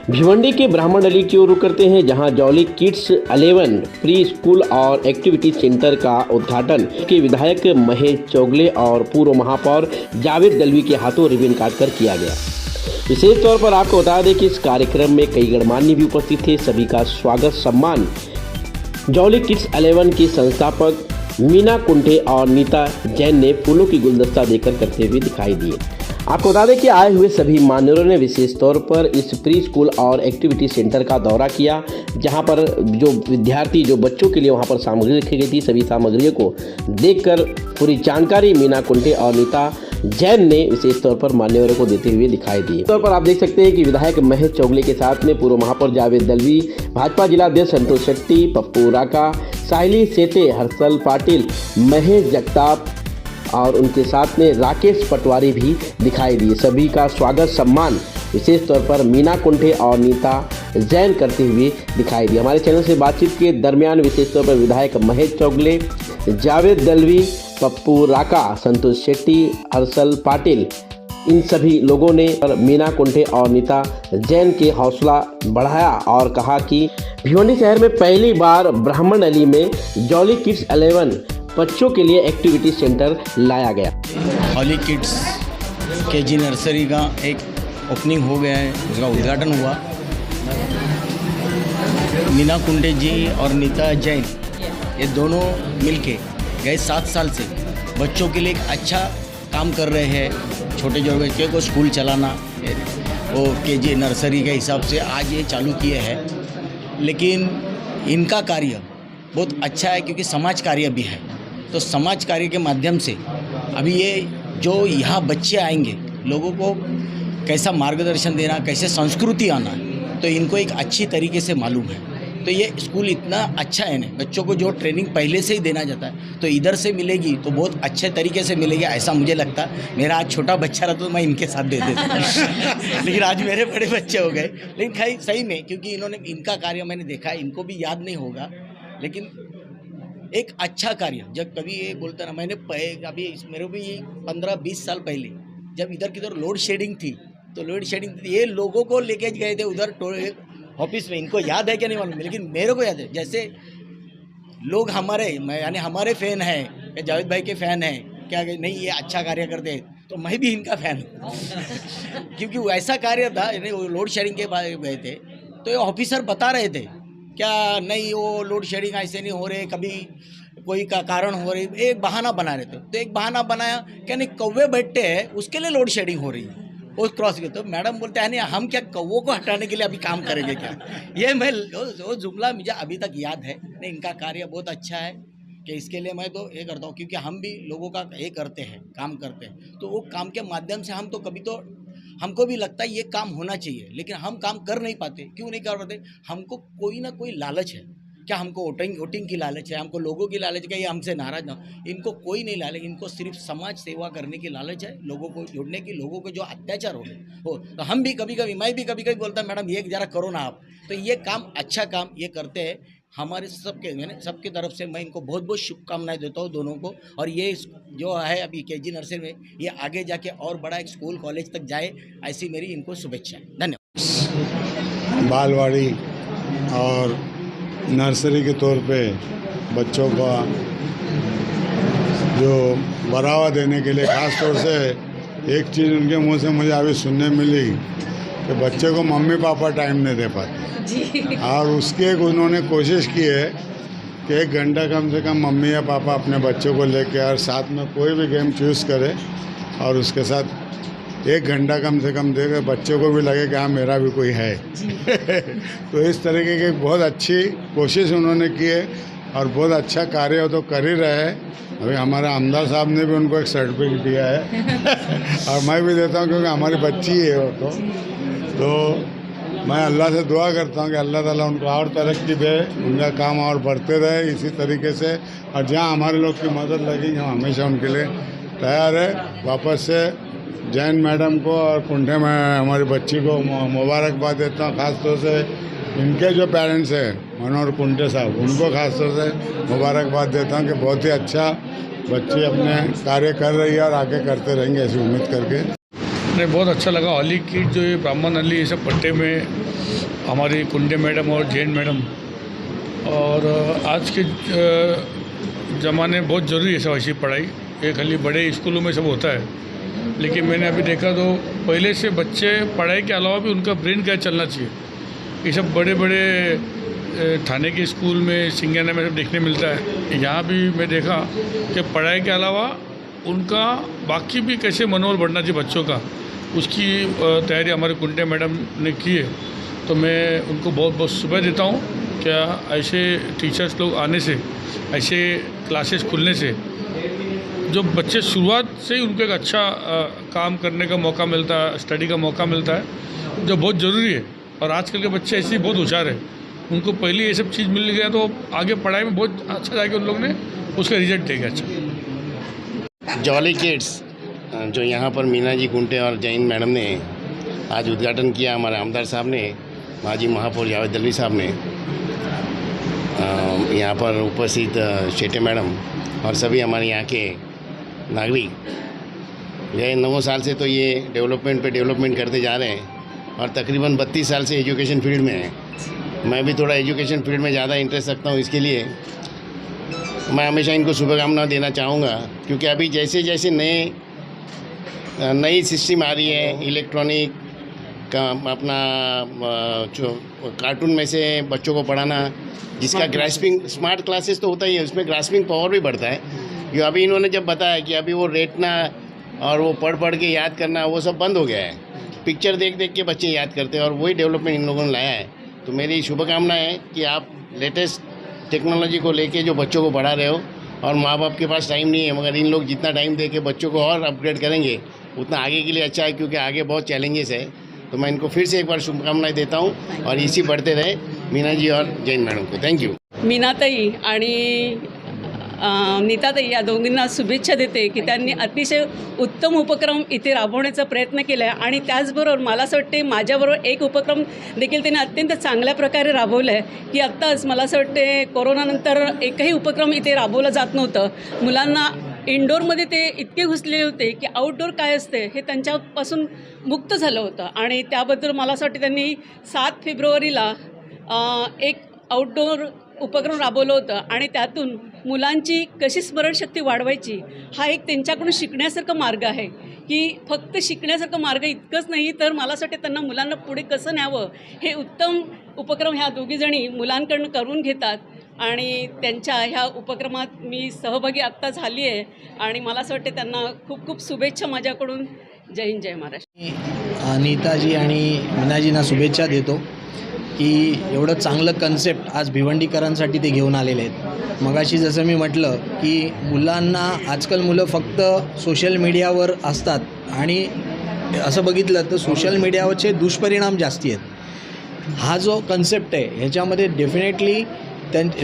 भिवंडी के ब्राह्मण अली की ओर रुख करते हैं, जहां जॉली किड्स 11 प्री स्कूल और एक्टिविटी सेंटर का उद्घाटन के विधायक महेश चौगले और पूर्व महापौर जावेद दलवी के हाथों रिबन काटकर किया गया। विशेष तौर पर आपको बता दें कि इस कार्यक्रम में कई गणमान्य भी उपस्थित थे। सभी का स्वागत सम्मान जॉली किड्स 11 की संस्थापक मीना कुंठे और नीता जैन ने फूलों की गुलदस्ता देकर करते हुए दिखाई दिए। आपको बता दें कि आए हुए सभी मान्यवरों ने विशेष तौर पर इस प्री स्कूल और एक्टिविटी सेंटर का दौरा किया, जहां पर जो विद्यार्थी जो बच्चों के लिए वहां पर सामग्री रखी गई थी, सभी सामग्रियों को देखकर पूरी जानकारी मीना कुंठे और नीता जैन ने विशेष तौर पर मान्यवरों को देते हुए दिखाई दिए। तौर पर आप देख सकते हैं कि विधायक महेश चौगले के साथ में पूर्व महापौर जावेद दलवी, भाजपा जिला अध्यक्ष संतोष शेट्टी, पप्पू राका, साहिली सेठे, हर्षल पाटिल, महेश जगताप और उनके साथ में राकेश पटवारी भी दिखाई दिए। सभी का स्वागत सम्मान विशेष तौर पर मीना कुंठे और नीता जैन करते हुए दिखाई दिए। हमारे चैनल से बातचीत के दरमियान विशेष तौर पर विधायक महेश चौगले, जावेद दलवी, पप्पू राका, संतोष शेट्टी, हर्षल पाटिल, इन सभी लोगों ने मीना कुंठे और नीता जैन के हौसला बढ़ाया और कहा कि भिवंडी शहर में पहली बार ब्राह्मण अली में जॉली किड्स 11 बच्चों के लिए एक्टिविटी सेंटर लाया गया। जॉली किड्स केजी नर्सरी का एक ओपनिंग हो गया है, उसका उद्घाटन हुआ। मीना कुंठे जी और नीता जैन ये दोनों मिलके गए 7 साल से बच्चों के लिए एक अच्छा काम कर रहे हैं। छोटे जो बच्चे को स्कूल चलाना वो केजी नर्सरी के हिसाब से आज ये चालू किए हैं, लेकिन इनका कार्य बहुत अच्छा है क्योंकि समाज कार्य भी है। तो समाज कार्य के माध्यम से अभी ये जो यहाँ बच्चे आएंगे, लोगों को कैसा मार्गदर्शन देना, कैसे संस्कृति आना है, तो इनको एक अच्छी तरीके से मालूम है। तो ये स्कूल इतना अच्छा है ना, बच्चों को जो ट्रेनिंग पहले से ही देना जाता है तो इधर से मिलेगी तो बहुत अच्छे तरीके से मिलेगी, ऐसा मुझे लगता है। मेरा आज छोटा बच्चा रहता तो मैं इनके साथ दे देता लेकिन आज मेरे बड़े बच्चे हो गए। लेकिन सही में क्योंकि इन्होंने इनका कार्य मैंने देखा है, इनको भी याद नहीं होगा, लेकिन एक अच्छा कार्य जब कभी ये बोलता ना, मैंने अभी मेरे भी 15-20 साल पहले जब इधर किधर लोड शेडिंग थी तो लोड शेडिंग ये लोगों को लेके गए थे उधर ऑफिस में। इनको याद है क्या नहीं मालूम, लेकिन मेरे को याद है। जैसे लोग हमारे यानी हमारे फ़ैन हैं, जावेद भाई के फ़ैन हैं क्या नहीं, ये अच्छा कार्य करते हैं तो मैं भी इनका फ़ैन हूँ क्योंकि वो ऐसा कार्य था, यानी वो लोड शेडिंग के बाद गए थे तो ये ऑफिसर बता रहे थे क्या नहीं वो लोड शेडिंग ऐसे नहीं हो रहे, कभी कोई का कारण हो रही, एक बहाना बना रहे थे। तो एक बहाना बनाया क्या नहीं, कौवे बैठते हैं उसके लिए लोड शेडिंग हो रही है, वो क्रॉस किया। तो मैडम बोलते हैं नहीं हम क्या कौवों को हटाने के लिए अभी काम करेंगे क्या। ये मैं वो जुमला मुझे अभी तक याद है। नहीं, इनका कार्य बहुत अच्छा है कि इसके लिए मैं तो ये करता हूँ क्योंकि हम भी लोगों का ये करते हैं, काम करते हैं, तो वो काम के माध्यम से हम तो कभी तो हमको भी लगता है ये काम होना चाहिए, लेकिन हम काम कर नहीं पाते। क्यों नहीं कर पाते? हमको कोई ना कोई लालच है। क्या हमको वोटिंग की लालच है, हमको लोगों की लालच है, ये हमसे नाराज ना। इनको कोई नहीं लालच, इनको सिर्फ समाज सेवा करने की लालच है, लोगों को जोड़ने की, लोगों को जो अत्याचार हो तो हम भी कभी कभी, मैं भी कभी कभी बोलता मैडम ये ज़रा करो ना आप। तो ये काम अच्छा काम ये करते हैं हमारे सबके तरफ से मैं इनको बहुत बहुत शुभकामनाएं देता हूँ दोनों को। और ये जो है अभी केजी नर्सरी में ये आगे जाके और बड़ा एक स्कूल कॉलेज तक जाए, ऐसी मेरी इनको शुभेच्छाएं। धन्यवाद। बालवाड़ी और नर्सरी के तौर पे बच्चों का जो बढ़ावा देने के लिए ख़ास तौर से एक चीज़ उनके मुंह से मुझे अभी सुनने मिली कि बच्चे को मम्मी पापा टाइम नहीं दे पाते और उसकी एक उन्होंने कोशिश की है कि 1 घंटा कम से कम मम्मी या पापा अपने बच्चों को लेके और साथ में कोई भी गेम चूज़ करे और उसके साथ 1 घंटा कम से कम देकर बच्चों को भी लगे कि हाँ मेरा भी कोई है तो इस तरीके की बहुत अच्छी कोशिश उन्होंने की है और बहुत अच्छा कार्य हो तो कर ही रहे हैं। अभी हमारे आमदार साहब ने भी उनको एक सर्टिफिकेट दिया है और मैं भी देता हूँ क्योंकि हमारी बच्ची है वो। तो मैं अल्लाह से दुआ करता हूँ कि अल्लाह ताला उनको और तरक्की दे, उनका काम और बढ़ते रहे इसी तरीके से। और जहाँ हमारे लोग की मदद लगी हम हमेशा उनके लिए तैयार है। वापस से जैन मैडम को और कुंठे में हमारी बच्ची को मुबारकबाद देता हूँ। ख़ास तौर से इनके जो पेरेंट्स हैं मनोहर कुंठे साहब, उनको ख़ास तौर से मुबारकबाद देता हूँ कि बहुत ही अच्छा बच्ची अपने कार्य कर रही है और आगे करते रहेंगे ऐसी उम्मीद करके। नहीं, बहुत अच्छा लगा। अली किड जो ये ब्राह्मण अली ये सब पट्टे में हमारी कुंडे मैडम और जैन मैडम। और आज के ज़माने में बहुत ज़रूरी है सब ऐसी पढ़ाई। ये खाली बड़े स्कूलों में सब होता है, लेकिन मैंने अभी देखा तो पहले से बच्चे पढ़ाई के अलावा भी उनका ब्रेन क्या चलना चाहिए। ये सब बड़े बड़े थाने के स्कूल में, सिंगाना में सब देखने मिलता है। यहाँ भी मैं देखा कि पढ़ाई के अलावा उनका बाकी भी कैसे मनोबल बढ़ना चाहिए बच्चों का, उसकी तैयारी हमारे कुंडे मैडम ने की है। तो मैं उनको बहुत बहुत शुभकामनाएं देता हूँ। क्या ऐसे टीचर्स लोग आने से, ऐसे क्लासेस खुलने से जो बच्चे शुरुआत से ही उनको एक अच्छा काम करने का मौका मिलता है, स्टडी का मौका मिलता है, जो बहुत ज़रूरी है। और आजकल के बच्चे ऐसे ही बहुत होशियार है, उनको पहले ये सब चीज़ मिल गया तो आगे पढ़ाई में बहुत अच्छा जाके उन लोग ने उसका रिजल्ट देगा अच्छा। जॉली किड्स जो यहाँ पर मीना जी गुंटे और जैन मैडम ने आज उद्घाटन किया, हमारे आमदार साहब ने, माजी महापौर जावेद दलवी साहब ने, यहाँ पर उपस्थित शेटे मैडम और सभी हमारे यहाँ के नागरिक। यह 9 साल से तो ये डेवलपमेंट पे डेवलपमेंट करते जा रहे हैं और तकरीबन 32 साल से एजुकेशन फील्ड में है। मैं भी थोड़ा एजुकेशन फील्ड में ज़्यादा इंटरेस्ट रखता हूँ, इसके लिए मैं हमेशा इनको शुभकामनाएं देना चाहूँगा। क्योंकि अभी जैसे जैसे नई सिस्टम आ रही है, इलेक्ट्रॉनिक का अपना जो कार्टून में से बच्चों को पढ़ाना, जिसका ग्रास्पिंग, स्मार्ट क्लासेस तो होता ही है, उसमें ग्रास्पिंग पावर भी बढ़ता है। जो अभी इन्होंने जब बताया कि अभी वो रेटना और वो पढ़ के याद करना वो सब बंद हो गया है, पिक्चर देख देख के बच्चे याद करते हैं और वही डेवलपमेंट इन लोगों ने लाया है। तो मेरी शुभकामनाएं है कि आप लेटेस्ट टेक्नोलॉजी को लेके जो बच्चों को पढ़ा रहे हो, और माँ बाप के पास टाइम नहीं है, मगर इन लोग जितना टाइम दे के बच्चों को और अपग्रेड करेंगे उतना आगे के लिए अच्छा है, क्योंकि आगे बहुत चैलेंजेस है। तो मैं इनको फिर से एक बार शुभकामनाएं देता हूँ और इसी बढ़ते रहे मीना जी और जैन मैडम को। Thank you. मीनाताई आणि नीताताई या दोघींना शुभेच्छा देते की त्यांनी अतिशय उत्तम उपक्रम इथे राबवण्याचा प्रयत्न केला आहे। आणि त्याचबरोबर मला असं वाटते माझ्याबरोबर एक उपक्रम देखील त्यांनी अत्यंत चांगल्या प्रकारे राबवला आहे की आत्ताच मला असं वाटते कोरोनानंतर एकही उपक्रम इथे राबवला जात नव्हतं। मुलांना इंडोरमध्ये ते इतके घुसलेले होते की आउटडोर काय असते हे त्यांच्यापासून मुक्त झालं होतं। आणि त्याबद्दल मला असं वाटतं त्यांनी 7 फेब्रुवारीला एक आउटडोर उपक्रम राबवलं होतं आणि त्यातून मुलांची कशी स्मरणशक्ती वाढवायची हा एक त्यांच्याकडून शिकण्यासारखा मार्ग आहे की फक्त शिकण्यासारखा मार्ग इतकंच नाही तर मला असं वाटतं त्यांना मुलांना पुढे कसं न्यावं हे उत्तम उपक्रम ह्या दोघीजणी मुलांकडून करून घेतात। आणि त्यांच्या ह्या उपक्रमात मी सहभागी आत्ता झाली आहे आणि मला असं वाटतं त्यांना खूप खूप शुभेच्छा माझ्याकडून। जय हिंद, जय महाराष्ट्र। नीताजी आणि मीनाजींना शुभेच्छा देतो की एवढं चांगलं कन्सेप्ट आज भिवंडीकरांसाठी ते घेऊन आलेले आहेत। मगाशी जसं मी म्हटलं की मुलांना आजकाल मुलं फक्त सोशल मीडियावर असतात आणि असं बघितलं तर सोशल मीडियावरचे दुष्परिणाम जास्ती आहेत। हा जो कन्सेप्ट आहे ह्याच्यामध्ये डेफिनेटली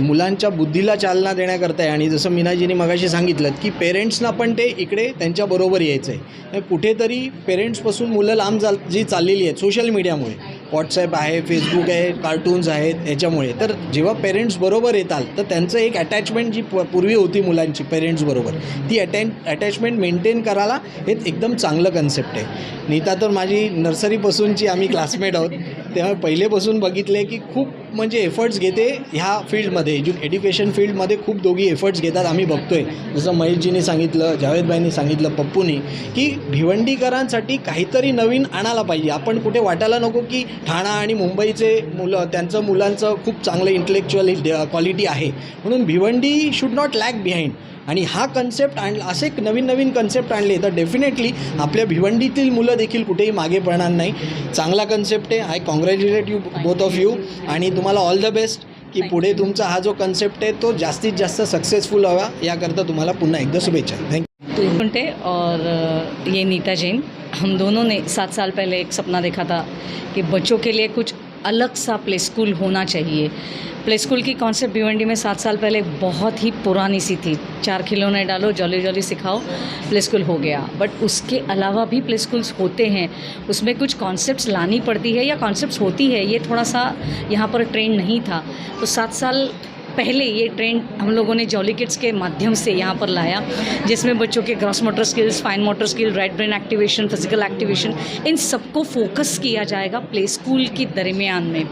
मुलांच्या बुद्धीला चालना देण्याकरता आहे। आणि जसं मीनाजींनी मगाशी सांगितलं की पेरेंट्सना पण ते इकडे त्यांच्याबरोबर यायचं आहे। कुठेतरी पेरेंट्सपासून मुलं लांब जी चाललेली आहेत सोशल मीडियामुळे, व्हॉट्सॲप आहे, फेसबुक आहे, कार्टून्स आहेत, याच्यामुळे तर जेव्हा पेरेंट्स बरोबर येतात तर त्यांचं एक अटॅचमेंट जी पूर्वी होती मुलांची पेरेंट्सबरोबर ती अटॅचमेंट मेंटेन करायला हे एकदम चांगलं कन्सेप्ट आहे। नीता तर माझी नर्सरीपासूनची आम्ही क्लासमेट आहोत, तेव्हा पहिलेपासून बघितले की खूप म्हणजे एफर्ट्स घेते ह्या फील्डमध्ये, एज्युकेशन फील्डमध्ये खूप दोघी एफर्ट्स घेतात आम्ही बघतोय। जसं महेशजींनी सांगितलं, जावेदभाईंनी सांगितलं, पप्पूनी की भिवंडीकरांसाठी काहीतरी नवीन आणायला पाहिजे। आपण कुठे वाटायला नको की ठाणा आणि मुंबईचे मुलं त्यांचं मुलांचं खूप चांगलं इंटेलेक्च्युअल क्वालिटी आहे म्हणून Bhiwandi should not lag behind. आणि हा कन्सेप्ट असे नवीन कन्सेप्ट आणले तर डेफिनेटली आपल्या भिवंडीतील मुलं देखील कुठेही मागे पडणार नाही। चांगला कन्सेप्ट आहे। I congratulate you both of you आणि तुम्हाला ऑल द बेस्ट की पुढे तुमचा हा जो कन्सेप्ट आहे तो जास्तीत जास्त सक्सेसफुल व्हावा, याकरता तुम्हाला पुन्हा एकदा शुभेच्छा। थँक्यू। गुंटे और ये नीता जैन, हम दोनों ने 7 साल पहले एक सपना देखा था कि बच्चों के लिए कुछ अलग सा प्ले स्कूल होना चाहिए। प्ले स्कूल की कॉन्सेप्ट भिवंडी में 7 साल पहले बहुत ही पुरानी सी थी। 4 खिलौने डालो, जॉली जॉली सिखाओ, प्ले स्कूल हो गया। बट उसके अलावा भी प्ले स्कूल्स होते हैं, उसमें कुछ कॉन्सेप्ट्स लानी पड़ती है या कॉन्सेप्ट्स होती है, ये थोड़ा सा यहाँ पर ट्रेंड नहीं था। तो 7 साल पहले ये ट्रेंड हम लोगों ने जॉली किड्स के माध्यम से यहाँ पर लाया, जिसमें बच्चों के gross motor skills, fine motor skill, right brain activation, physical activation, इन सबको फोकस किया जाएगा प्ले स्कूल की दरमियान में।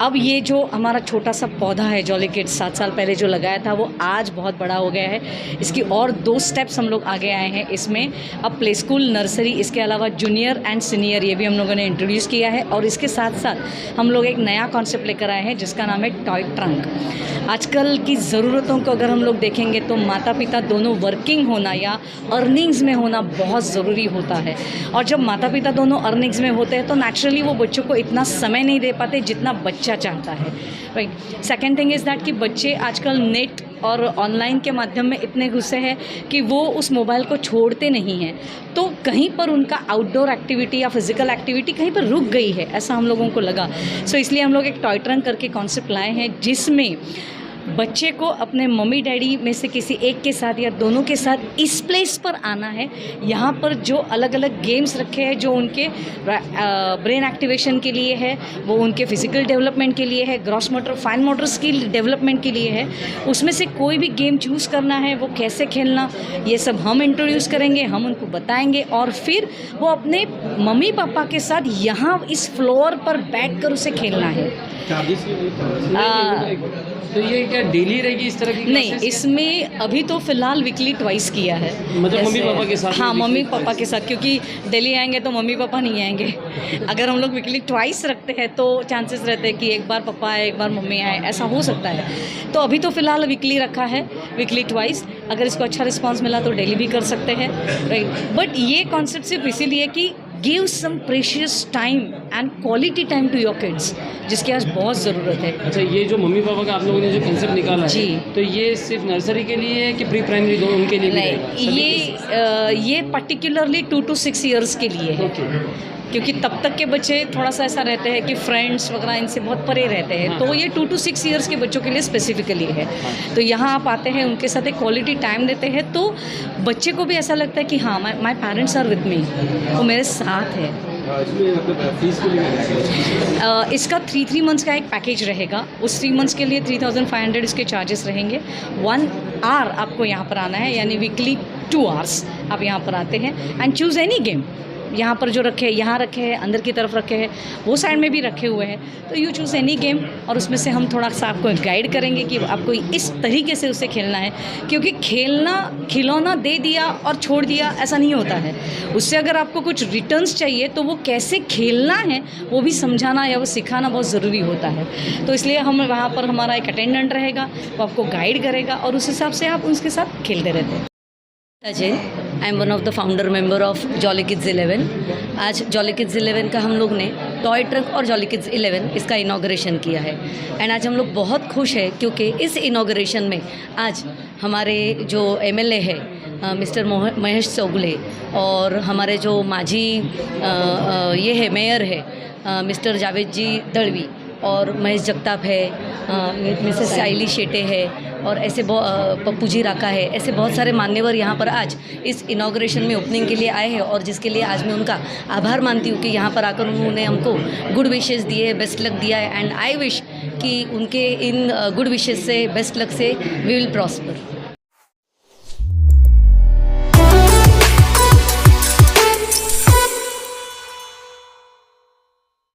अब ये जो हमारा छोटा सा पौधा है जॉली किड्स 7 साल पहले जो लगाया था, वो आज बहुत बड़ा हो गया है। इसकी और 2 स्टेप्स हम लोग आगे आए हैं इसमें। अब प्ले स्कूल, नर्सरी, इसके अलावा जूनियर एंड सीनियर ये भी हम लोगों ने इंट्रोड्यूस किया है। और इसके साथ साथ हम लोग एक नया कॉन्सेप्ट लेकर आए हैं जिसका नाम है टॉय ट्रंक। आजकल की ज़रूरतों को अगर हम लोग देखेंगे तो माता पिता दोनों वर्किंग होना या अर्निंग्स में होना बहुत ज़रूरी होता है। और जब माता पिता दोनों अर्निंग्स में होते हैं तो नेचुरली वो बच्चों को इतना समय नहीं दे पाते जितना बच्चा चाहता है, right. Second thing is that कि बच्चे आजकल नेट और ऑनलाइन के माध्यम में इतने घुसे हैं कि वो उस मोबाइल को छोड़ते नहीं हैं। तो कहीं पर उनका आउटडोर एक्टिविटी या फिज़िकल एक्टिविटी कहीं पर रुक गई है, ऐसा हम लोगों को लगा। सो इसलिए हम लोग एक टॉय ट्रंक करके कॉन्सेप्ट लाए हैं जिसमें बच्चे को अपने मम्मी डैडी में से किसी एक के साथ या दोनों के साथ इस प्लेस पर आना है। यहाँ पर जो अलग अलग गेम्स रखे हैं जो उनके ब्रेन एक्टिवेशन के लिए है, वो उनके फिजिकल डेवलपमेंट के लिए है, gross motor, fine motor skill development के लिए है, उसमें से कोई भी गेम चूज़ करना है, वो कैसे खेलना, ये सब हम इंट्रोड्यूस करेंगे, हम उनको बताएंगे और फिर वो अपने मम्मी पापा के साथ यहाँ इस फ्लोर पर बैठकर उसे खेलना है। तो ये क्या डेली रहेगी इस तरह की? नहीं, इसमें अभी तो फ़िलहाल वीकली ट्वाइस किया है, मतलब मम्मी पापा के साथ? हाँ, मम्मी पापा के साथ, क्योंकि दिल्ली आएंगे तो मम्मी पापा नहीं आएंगे। अगर हम लोग वीकली ट्वाइस रखते हैं तो चांसेस रहते हैं कि एक बार पापा आए, एक बार मम्मी आए, ऐसा हो सकता है। तो अभी तो फ़िलहाल वीकली रखा है, वीकली ट्वाइस। अगर इसको अच्छा रिस्पॉन्स मिला तो डेली भी कर सकते हैं, राइट। बट ये कॉन्सेप्ट सिर्फ इसीलिए कि give some precious time and quality time to your kids, जिसकी आज बहुत ज़रूरत है। अच्छा, ये जो मम्मी पापा का आप लोगों ने जो कंसेप्ट निकाला जी, है, तो ये सिर्फ नर्सरी के लिए है कि प्री प्राइमरी दोनों उनके लिए? नहीं, ये पर्टिकुलरली 2 to 6 ईयर्स के लिए है। क्योंकि तब तक के बच्चे थोड़ा सा ऐसा रहते हैं कि फ्रेंड्स वगैरह इनसे बहुत परे रहते हैं, तो ये 2 to 6 ईयर्स के बच्चों के लिए स्पेसिफिकली है। तो यहाँ आप आते हैं, उनके साथ एक क्वालिटी टाइम देते हैं, तो बच्चे को भी ऐसा लगता है कि हाँ, my parents are with me, वो मेरे साथ है। इसका 3 मंथ्स का एक पैकेज रहेगा। उस 3 मंथ्स के लिए 3500 इसके चार्जेस रहेंगे। 1 आवर आपको यहाँ पर आना है, यानी वीकली 2 आवर्स आप यहाँ पर आते हैं एंड चूज़ एनी गेम। यहाँ पर जो रखे हैं, यहाँ रखे हैं, अंदर की तरफ रखे हैं, वो साइड में भी रखे हुए हैं, तो यू चूज़ एनी गेम और उसमें से हम थोड़ा सा आपको गाइड करेंगे कि आपको इस तरीके से उसे खेलना है। क्योंकि खेलना, खिलौना दे दिया और छोड़ दिया ऐसा नहीं होता है। उससे अगर आपको कुछ रिटर्न्स चाहिए तो वो कैसे खेलना है वो भी समझाना या वो सिखाना बहुत ज़रूरी होता है। तो इसलिए हम वहाँ पर हमारा एक अटेंडेंट रहेगा, वो आपको गाइड करेगा और उस हिसाब से आप उसके साथ खेलते रहते हैं। Ajay, I am one of the founder member of jolly kids 11। आज जॉली किड्स 11 का हम लोग ने टॉय ट्रक और जॉली किड्स 11 इसका इनॉग्रेशन किया है। एंड आज हम लोग बहुत खुश हैं क्योंकि इस इनॉग्रेशन में आज हमारे जो MLA है मिस्टर महेश चौगले और हमारे जो माजी ये है मेयर है मिस्टर जावेद जी दड़वी और महेश जगताप है, मिसेस साइली शेटे है और ऐसे पप्पू जी राका है, ऐसे बहुत सारे मान्यवर यहाँ पर आज इस इनॉग्रेशन में ओपनिंग के लिए आए हैं। और जिसके लिए आज मैं उनका आभार मानती हूँ कि यहाँ पर आकर उन्होंने हमको गुड विशेस दिए, बेस्ट लक दिया है। एंड आई विश कि उनके इन गुड विशेस से, बेस्ट लक से वी विल प्रॉस्पर।